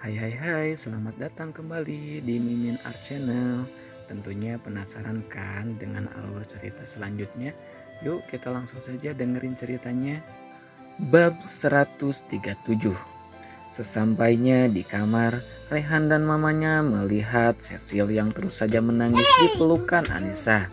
Hai hai hai, selamat datang kembali di Mimin Art Channel. Tentunya penasaran kan dengan alur cerita selanjutnya? Yuk kita langsung saja dengerin ceritanya. Bab 137. Sesampainya di kamar, Rehan dan mamanya melihat Cecil yang terus saja menangis di pelukan Anissa.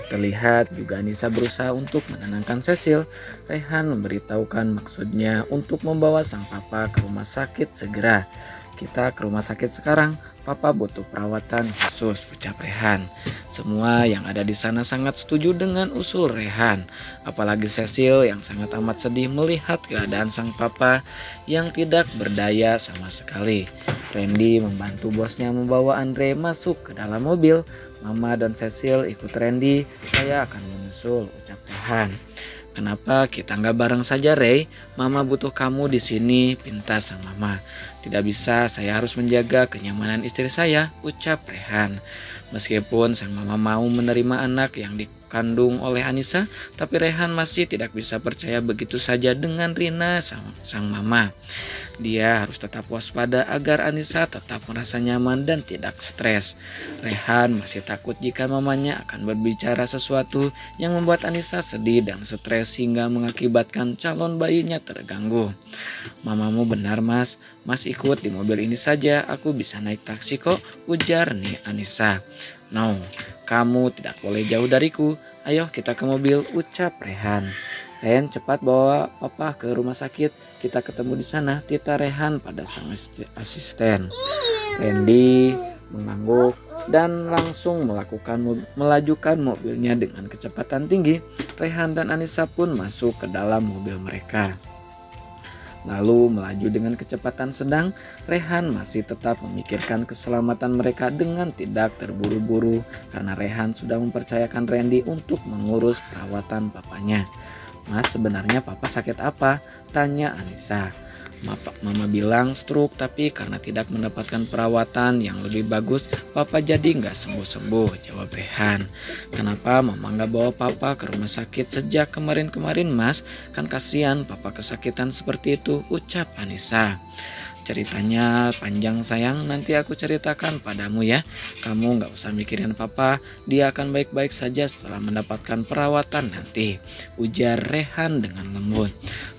Terlihat juga Anissa berusaha untuk menenangkan Cecil. Rehan memberitahukan maksudnya untuk membawa sang papa ke rumah sakit segera. Kita ke rumah sakit sekarang, papa butuh perawatan khusus, ucap Rehan. Semua yang ada di sana sangat setuju dengan usul Rehan. Apalagi Cecil yang sangat amat sedih melihat keadaan sang papa yang tidak berdaya sama sekali. Randy membantu bosnya membawa Andre masuk ke dalam mobil. Mama dan Cecil ikut Randy, saya akan menyusul, ucap Rehan. Kenapa kita nggak bareng saja, Ray? Mama butuh kamu di sini, pinta sang mama. Tidak bisa, saya harus menjaga kenyamanan istri saya, ucap Rehan. Meskipun sang mama mau menerima anak yang dikandung oleh Anissa, tapi Rehan masih tidak bisa percaya begitu saja dengan Rina sang mama. Dia harus tetap waspada agar Anissa tetap merasa nyaman dan tidak stres. Rehan masih takut jika mamanya akan berbicara sesuatu yang membuat Anissa sedih dan stres hingga mengakibatkan calon bayinya terganggu. Mamamu benar mas, mas ikut di mobil ini saja, aku bisa naik taksi kok, ujar nih Anissa. No, kamu tidak boleh jauh dariku, ayo kita ke mobil, ucap Rehan. Ren, cepat bawa papa ke rumah sakit, kita ketemu di sana, tita Rehan pada sang asisten. Randy mengangguk dan langsung melajukan mobilnya dengan kecepatan tinggi. Rehan dan Anissa pun masuk ke dalam mobil mereka. Lalu melaju dengan kecepatan sedang. Rehan masih tetap memikirkan keselamatan mereka dengan tidak terburu-buru karena Rehan sudah mempercayakan Randy untuk mengurus perawatan papanya. Mas, sebenarnya papa sakit apa? Tanya Anissa. Mama bilang stroke, tapi karena tidak mendapatkan perawatan yang lebih bagus, papa jadi nggak sembuh-sembuh, jawab Rehan. Kenapa mama nggak bawa papa ke rumah sakit sejak kemarin-kemarin mas? Kan kasihan papa kesakitan seperti itu, ucap Anissa. Ceritanya panjang sayang, nanti aku ceritakan padamu ya. Kamu nggak usah mikirin papa, dia akan baik-baik saja setelah mendapatkan perawatan nanti, ujar Rehan dengan lembut.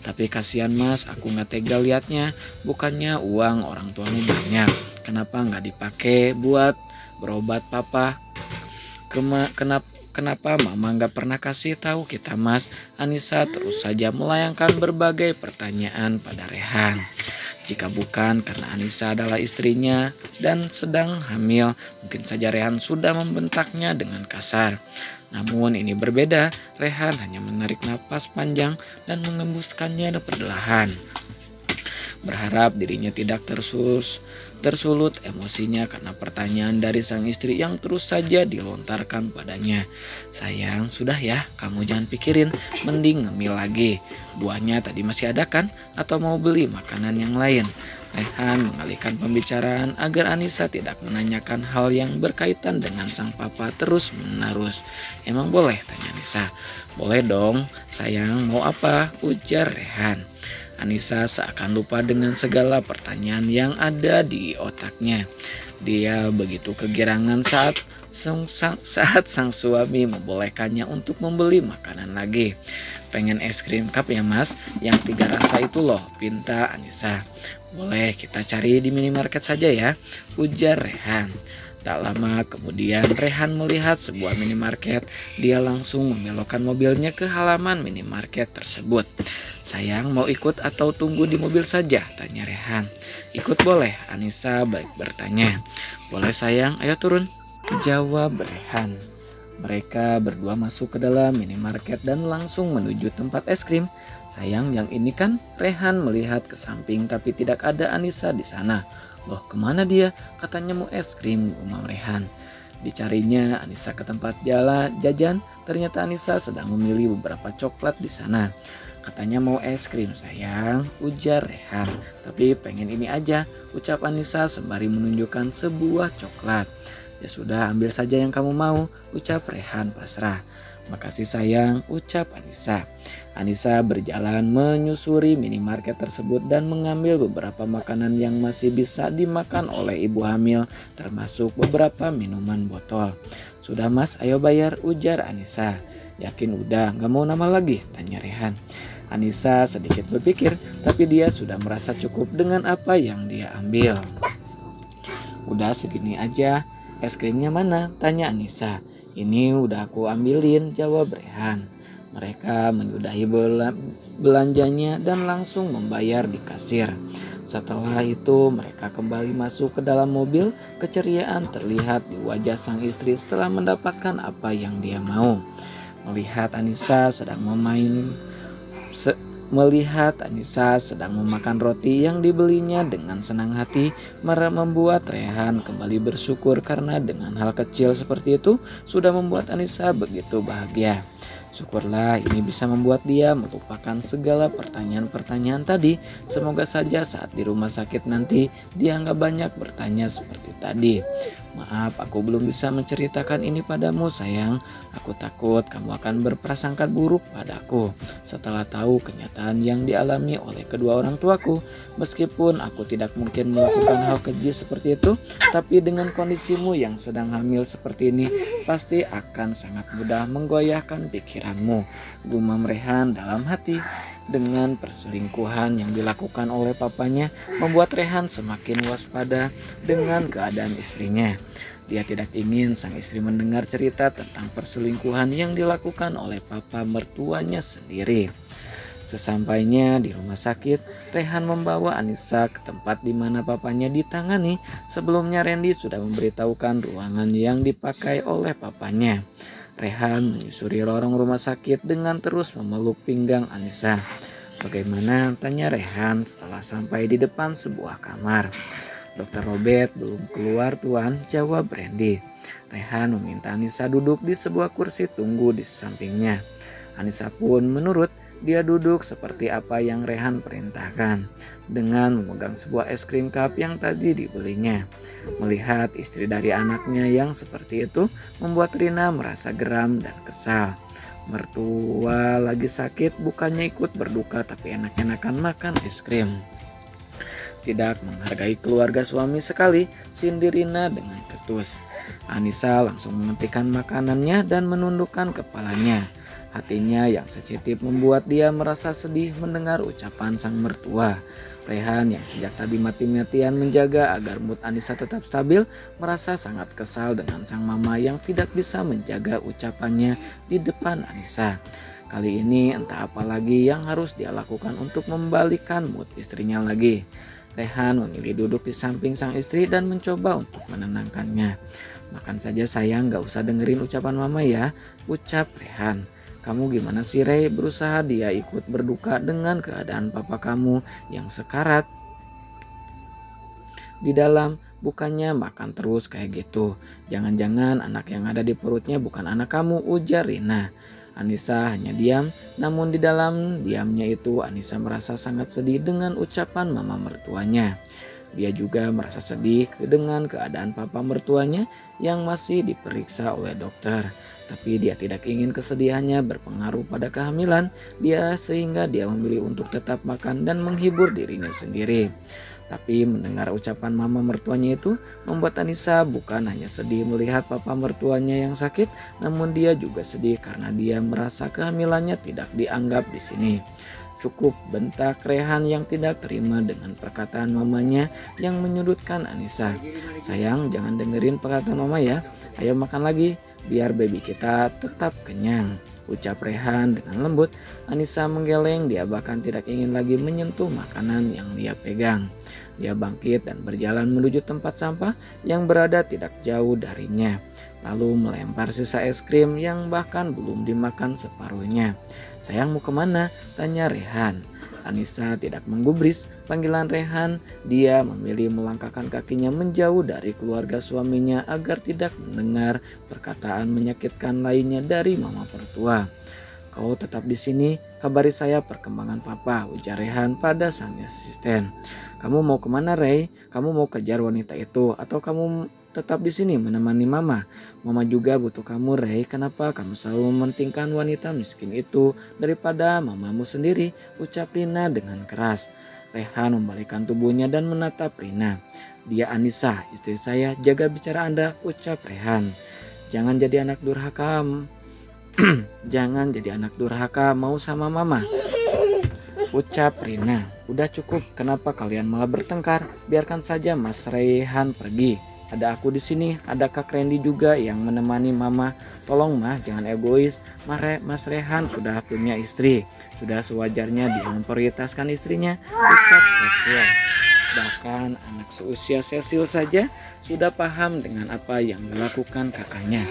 Tapi kasihan mas, aku nggak tega liatnya. Bukannya uang orang tuamu banyak, kenapa nggak dipakai buat berobat papa? Kenapa mama nggak pernah kasih tahu kita mas? Anissa terus saja melayangkan berbagai pertanyaan pada Rehan. Jika bukan karena Anissa adalah istrinya dan sedang hamil, mungkin saja Rehan sudah membentaknya dengan kasar. Namun ini berbeda, Rehan hanya menarik napas panjang dan mengembuskannya perlahan. Berharap dirinya tidak tersulut emosinya karena pertanyaan dari sang istri yang terus saja dilontarkan padanya. Sayang, sudah ya, kamu jangan pikirin, mending ngemil lagi. Buahnya tadi masih ada kan? Atau mau beli makanan yang lain? Rehan mengalihkan pembicaraan agar Anissa tidak menanyakan hal yang berkaitan dengan sang papa terus menerus. Emang boleh? Tanya Anissa. Boleh dong, sayang, mau apa? Ujar Rehan. Anissa seakan lupa dengan segala pertanyaan yang ada di otaknya. Dia begitu kegirangan saat sang suami membolehkannya untuk membeli makanan lagi. Pengen es krim cup ya mas, yang 3 rasa itu loh, pinta Anissa. Boleh, kita cari di minimarket saja ya, ujar Rehan. Tak lama kemudian Rehan melihat sebuah minimarket. Dia langsung membelokkan mobilnya ke halaman minimarket tersebut. Sayang, mau ikut atau tunggu di mobil saja? Tanya Rehan. Ikut boleh, Anissa baik bertanya. Boleh sayang, ayo turun, jawab Rehan. Mereka berdua masuk ke dalam minimarket dan langsung menuju tempat es krim. Sayang, yang ini kan? Rehan melihat ke samping tapi tidak ada Anissa di sana. Loh, kemana dia? Katanya mau es krim, umam Rehan. Dicarinya Anissa ke tempat jajan. Ternyata Anissa sedang memilih beberapa coklat di sana. Katanya mau es krim sayang, ujar Rehan. Tapi pengen ini aja, ucap Anissa sembari menunjukkan sebuah coklat. Ya sudah, ambil saja yang kamu mau, ucap Rehan pasrah. Makasih sayang, ucap Anissa. Anissa berjalan menyusuri minimarket tersebut dan mengambil beberapa makanan yang masih bisa dimakan oleh ibu hamil, termasuk beberapa minuman botol. Sudah mas, ayo bayar, ujar Anissa. Yakin udah, gak mau nambah lagi? Tanya Rehan. Anissa sedikit berpikir, tapi dia sudah merasa cukup dengan apa yang dia ambil. Udah segini aja, es krimnya mana? Tanya Anissa. Ini udah aku ambilin, jawab Rehan. Mereka menyudahi belanjanya dan langsung membayar di kasir. Setelah itu mereka kembali masuk ke dalam mobil. Keceriaan terlihat di wajah sang istri setelah mendapatkan apa yang dia mau. Melihat Anissa sedang memakan roti yang dibelinya dengan senang hati, membuat Rehan kembali bersyukur karena dengan hal kecil seperti itu sudah membuat Anissa begitu bahagia. Syukurlah ini bisa membuat dia melupakan segala pertanyaan-pertanyaan tadi. Semoga saja saat di rumah sakit nanti dia nggak banyak bertanya seperti tadi. Maaf, aku belum bisa menceritakan ini padamu sayang. Aku takut kamu akan berprasangka buruk padaku setelah tahu kenyataan yang dialami oleh kedua orang tuaku. Meskipun aku tidak mungkin melakukan hal keji seperti itu, tapi dengan kondisimu yang sedang hamil seperti ini, pasti akan sangat mudah menggoyahkan pikiranmu, gumam Rehan dalam hati. Dengan perselingkuhan yang dilakukan oleh papanya membuat Rehan semakin waspada dengan keadaan istrinya. Dia tidak ingin sang istri mendengar cerita tentang perselingkuhan yang dilakukan oleh papa mertuanya sendiri. Sesampainya di rumah sakit, Rehan membawa Anissa ke tempat di mana papanya ditangani. Sebelumnya Randy sudah memberitahukan ruangan yang dipakai oleh papanya. Rehan menyusuri lorong rumah sakit dengan terus memeluk pinggang Anissa. Bagaimana? Tanya Rehan setelah sampai di depan sebuah kamar. Dokter Robert belum keluar tuan, jawab Randy. Rehan meminta Anissa duduk di sebuah kursi tunggu di sampingnya. Anissa pun menurut. Dia duduk seperti apa yang Rehan perintahkan dengan memegang sebuah es krim cup yang tadi dibelinya. Melihat istri dari anaknya yang seperti itu membuat Rina merasa geram dan kesal. Mertua lagi sakit bukannya ikut berduka tapi enak-enakan makan es krim. Tidak menghargai keluarga suami sekali, sindir Rina dengan ketus. Anissa langsung menghentikan makanannya dan menundukkan kepalanya. Hatinya yang sensitif membuat dia merasa sedih mendengar ucapan sang mertua. Rehan yang sejak tadi mati-matian menjaga agar mood Anissa tetap stabil, merasa sangat kesal dengan sang mama yang tidak bisa menjaga ucapannya di depan Anissa. Kali ini entah apa lagi yang harus dia lakukan untuk membalikan mood istrinya lagi. Rehan memilih duduk di samping sang istri dan mencoba untuk menenangkannya. Makan saja sayang, gak usah dengerin ucapan mama ya, ucap Rehan. Kamu gimana sih Rey? Berusaha dia ikut berduka dengan keadaan papa kamu yang sekarat di dalam. Bukannya makan terus kayak gitu. Jangan-jangan anak yang ada di perutnya bukan anak kamu, ujar Rina. Anissa hanya diam, namun di dalam diamnya itu Anissa merasa sangat sedih dengan ucapan mama mertuanya. Dia juga merasa sedih dengan keadaan papa mertuanya yang masih diperiksa oleh dokter. Tapi dia tidak ingin kesedihannya berpengaruh pada kehamilan dia sehingga dia memilih untuk tetap makan dan menghibur dirinya sendiri. Tapi mendengar ucapan mama mertuanya itu membuat Anissa bukan hanya sedih melihat papa mertuanya yang sakit, namun dia juga sedih karena dia merasa kehamilannya tidak dianggap di sini. Cukup, bentak Rehan yang tidak terima dengan perkataan mamanya yang menyudutkan Anissa. Sayang, jangan dengerin perkataan mama ya. Ayo makan lagi, biar baby kita tetap kenyang, ucap Rehan dengan lembut. Anissa menggeleng, dia bahkan tidak ingin lagi menyentuh makanan yang dia pegang. Dia bangkit dan berjalan menuju tempat sampah yang berada tidak jauh darinya. Lalu melempar sisa es krim yang bahkan belum dimakan separuhnya. Sayang mau kemana? Tanya Rehan. Anissa tidak menggubris panggilan Rehan. Dia memilih melangkahkan kakinya menjauh dari keluarga suaminya agar tidak mendengar perkataan menyakitkan lainnya dari mama mertua. Kau tetap di sini, kabari saya perkembangan papa, ujar Rehan pada sang asisten. Kamu mau kemana Ray? Kamu mau kejar wanita itu atau kamu tetap di sini menemani mama. Mama juga butuh kamu, Rey. Kenapa kamu selalu mementingkan wanita miskin itu daripada mamamu sendiri? Ucap Rina dengan keras. Rehan membalikkan tubuhnya dan menatap Rina. Dia Anissa, istri saya, jaga bicara Anda, ucap Rehan. Jangan jadi anak durhaka. Jangan jadi anak durhaka mau sama mama, ucap Rina. Udah cukup, kenapa kalian malah bertengkar? Biarkan saja Mas Rehan pergi. Ada aku di sini, ada Kak Randy juga yang menemani mama. Tolong mah jangan egois. Mas Rehan sudah punya istri. Sudah sewajarnya dia memprioritaskan istrinya, ucap Cecil. Bahkan anak seusia Cecil saja sudah paham dengan apa yang dilakukan kakaknya.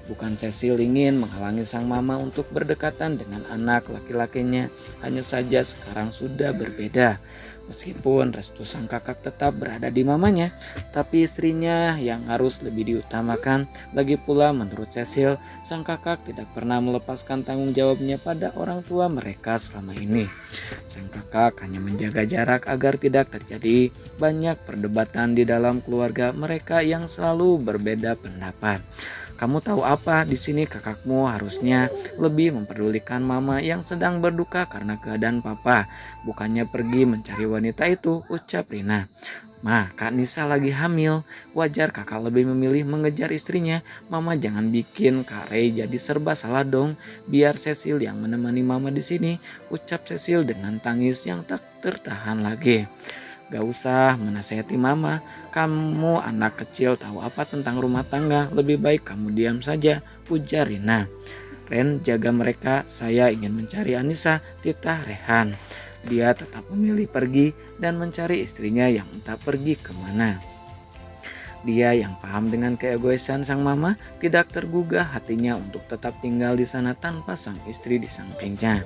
Bukan Cecil ingin menghalangi sang mama untuk berdekatan dengan anak laki-lakinya, hanya saja sekarang sudah berbeda. Meskipun restu sang kakak tetap berada di mamanya, tapi istrinya yang harus lebih diutamakan. Lagi pula menurut Cecil, sang kakak tidak pernah melepaskan tanggung jawabnya pada orang tua mereka selama ini. Sang kakak hanya menjaga jarak agar tidak terjadi banyak perdebatan di dalam keluarga mereka yang selalu berbeda pendapat. Kamu tahu apa? Di sini kakakmu harusnya lebih memperdulikan mama yang sedang berduka karena keadaan papa, bukannya pergi mencari wanita itu, ucap Rina. Ma, Kak Nisa lagi hamil. Wajar kakak lebih memilih mengejar istrinya. Mama jangan bikin Kak Rey jadi serba salah dong. Biar Cecil yang menemani mama di sini, ucap Cecil dengan tangis yang tak tertahan lagi. Gak usah menasehati mama, kamu anak kecil tahu apa tentang rumah tangga, lebih baik kamu diam saja, ujar Rina. Ren, jaga mereka, saya ingin mencari Anissa, titah Rehan. Dia tetap memilih pergi dan mencari istrinya yang entah pergi kemana. Dia yang paham dengan keegoisan sang mama tidak tergugah hatinya untuk tetap tinggal di sana tanpa sang istri di sampingnya.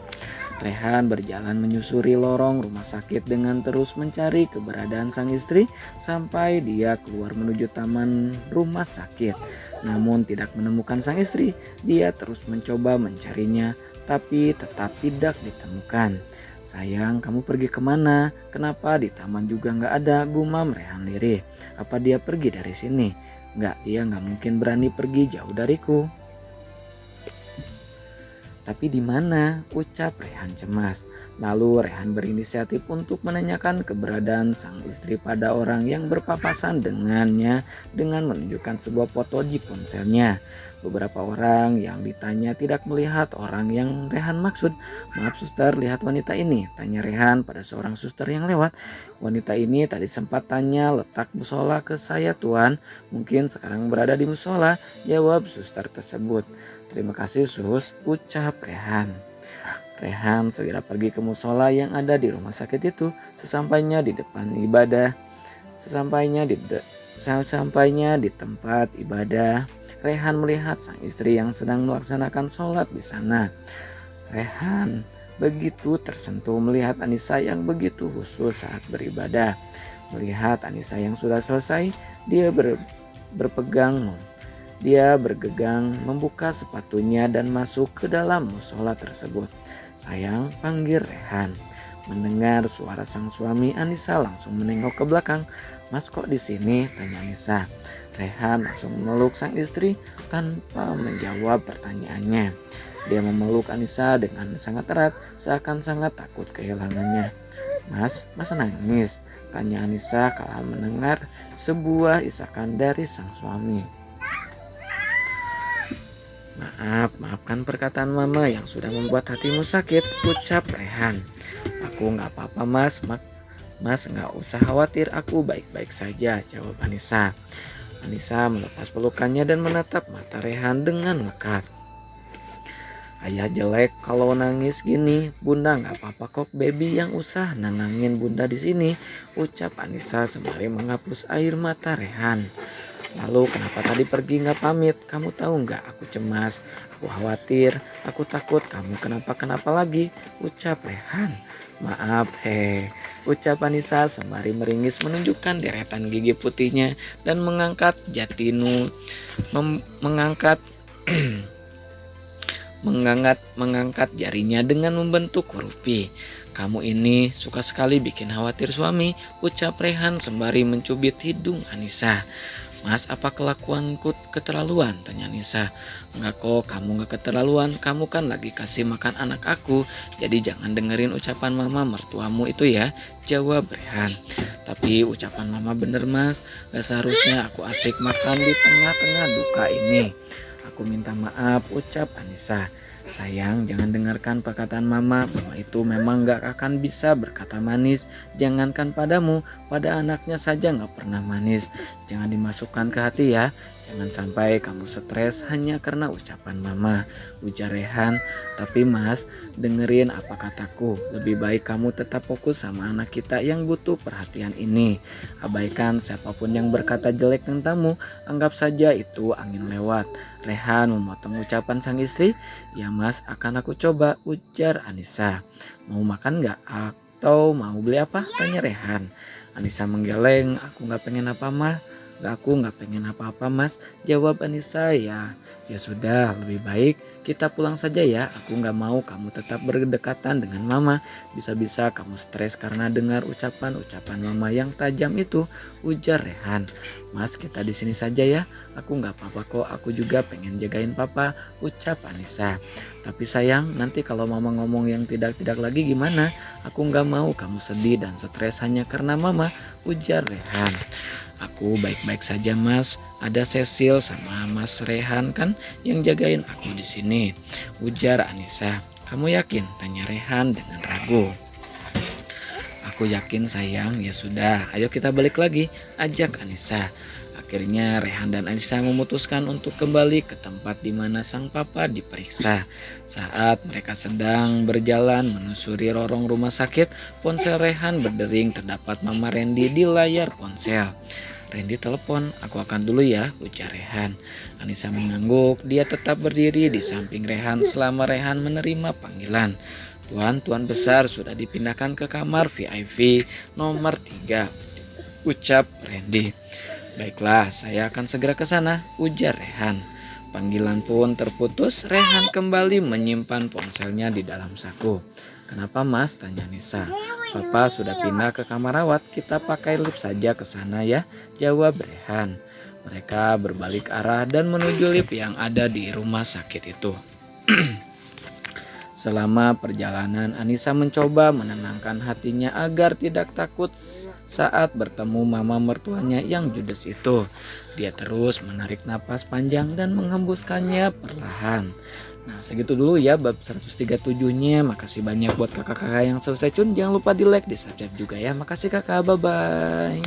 Rehan berjalan menyusuri lorong rumah sakit dengan terus mencari keberadaan sang istri sampai dia keluar menuju taman rumah sakit. Namun tidak menemukan sang istri, dia terus mencoba mencarinya tapi tetap tidak ditemukan. Sayang, kamu pergi kemana? Kenapa di taman juga nggak ada? Gumam Rehan lirih. Apa dia pergi dari sini? Nggak, dia nggak mungkin berani pergi jauh dariku. Tapi di mana? Ucap Rehan cemas. Lalu Rehan berinisiatif untuk menanyakan keberadaan sang istri pada orang yang berpapasan dengannya dengan menunjukkan sebuah foto di ponselnya. Beberapa orang yang ditanya tidak melihat orang yang Rehan maksud. Maaf suster, lihat wanita ini, tanya Rehan pada seorang suster yang lewat. Wanita ini tadi sempat tanya letak musola ke saya tuan. Mungkin sekarang berada di musola, jawab suster tersebut. Terima kasih sus, ucap Rehan. Rehan segera pergi ke musola yang ada di rumah sakit itu. Sesampainya di tempat ibadah, Rehan melihat sang istri yang sedang melaksanakan sholat di sana. Rehan begitu tersentuh melihat Anissa yang begitu khusyuk saat beribadah. Melihat Anissa yang sudah selesai, dia bergegang membuka sepatunya dan masuk ke dalam musola tersebut. Sayang, panggil Rehan. Mendengar suara sang suami, Anissa langsung menengok ke belakang. Mas kok di sini? Tanya Anissa. Rehan langsung memeluk sang istri tanpa menjawab pertanyaannya. Dia memeluk Anissa dengan sangat erat, seakan sangat takut kehilangannya. Mas nangis? Tanya Anissa kala mendengar sebuah isakan dari sang suami. Maafkan perkataan mama yang sudah membuat hatimu sakit, ucap Rehan. Aku gak apa-apa mas, mas gak usah khawatir, aku baik-baik saja, jawab Anissa. Anissa melepas pelukannya dan menatap mata Rehan dengan lekat. Ayah jelek kalau nangis gini, bunda gak apa-apa kok baby yang usah nenangin bunda di sini, ucap Anissa sembari menghapus air mata Rehan. Lalu kenapa tadi pergi gak pamit? Kamu tahu gak aku cemas, aku khawatir, aku takut kamu kenapa-kenapa lagi, ucap Rehan. Maaf ucap Anissa sembari meringis menunjukkan deretan gigi putihnya dan mengangkat mengangkat jarinya dengan membentuk huruf V. Kamu ini suka sekali bikin khawatir suami, ucap Rehan sembari mencubit hidung Anissa. Mas, apa kelakuanku keterlaluan? Tanya Nisa. Enggak kok, kamu gak keterlaluan. Kamu kan lagi kasih makan anak aku. Jadi jangan dengerin ucapan mama mertuamu itu ya, jawab Rehan. Tapi ucapan mama bener mas, gak seharusnya aku asik makan di tengah-tengah duka ini. Aku minta maaf, ucap Anissa. Sayang, jangan dengarkan perkataan mama. Mama itu memang gak akan bisa berkata manis. Jangankan padamu, pada anaknya saja gak pernah manis. Jangan dimasukkan ke hati ya. Jangan sampai kamu stres hanya karena ucapan mama, ujar Rehan. Tapi mas, dengerin apa kataku. Lebih baik kamu tetap fokus sama anak kita yang butuh perhatian ini. Abaikan siapapun yang berkata jelek tentangmu. Anggap saja itu angin lewat. Rehan memotong ucapan sang istri. Ya mas, akan aku coba, ujar Anissa. Mau makan gak? Atau mau beli apa? Tanya Rehan. Anissa menggeleng. Aku gak pengen apa mas. Aku gak pengen apa-apa mas, jawab Anissa. Ya sudah, lebih baik kita pulang saja ya. Aku gak mau kamu tetap berdekatan dengan mama. Bisa-bisa kamu stres karena dengar ucapan-ucapan mama yang tajam itu, ujar Rehan. Mas, kita di sini saja ya. Aku gak apa-apa kok, aku juga pengen jagain papa, ucap Anissa. Tapi sayang, nanti kalau mama ngomong yang tidak-tidak lagi gimana? Aku gak mau kamu sedih dan stres hanya karena mama, ujar Rehan. Aku baik-baik saja mas, ada Cecil sama mas Rehan kan yang jagain aku di sini, ujar Anissa. Kamu yakin? Tanya Rehan dengan ragu. Aku yakin sayang, ya sudah, ayo kita balik lagi, ajak Anissa. Akhirnya Rehan dan Anissa memutuskan untuk kembali ke tempat di mana sang papa diperiksa. Saat mereka sedang berjalan menusuri lorong rumah sakit, ponsel Rehan berdering. Terdapat Mama Randy di layar ponsel. Randy telepon, aku akan dulu ya, ujar Rehan. Anissa mengangguk, dia tetap berdiri di samping Rehan selama Rehan menerima panggilan. Tuan besar sudah dipindahkan ke kamar VIP nomor 3, ucap Randy. Baiklah, saya akan segera ke sana, ujar Rehan. Panggilan pun terputus. Rehan kembali menyimpan ponselnya di dalam saku. Kenapa mas? Tanya Nisa. Papa sudah pindah ke kamar rawat, kita pakai lift saja ke sana ya, jawab Rehan. Mereka berbalik arah dan menuju lift yang ada di rumah sakit itu. Selama perjalanan, Anissa mencoba menenangkan hatinya agar tidak takut saat bertemu mama mertuanya yang judes itu. Dia terus menarik napas panjang dan menghembuskannya perlahan. Nah, segitu dulu ya bab 137-nya. Makasih banyak buat kakak-kakak yang selesai tune. Jangan lupa di like, di subscribe juga ya. Makasih kakak, bye-bye.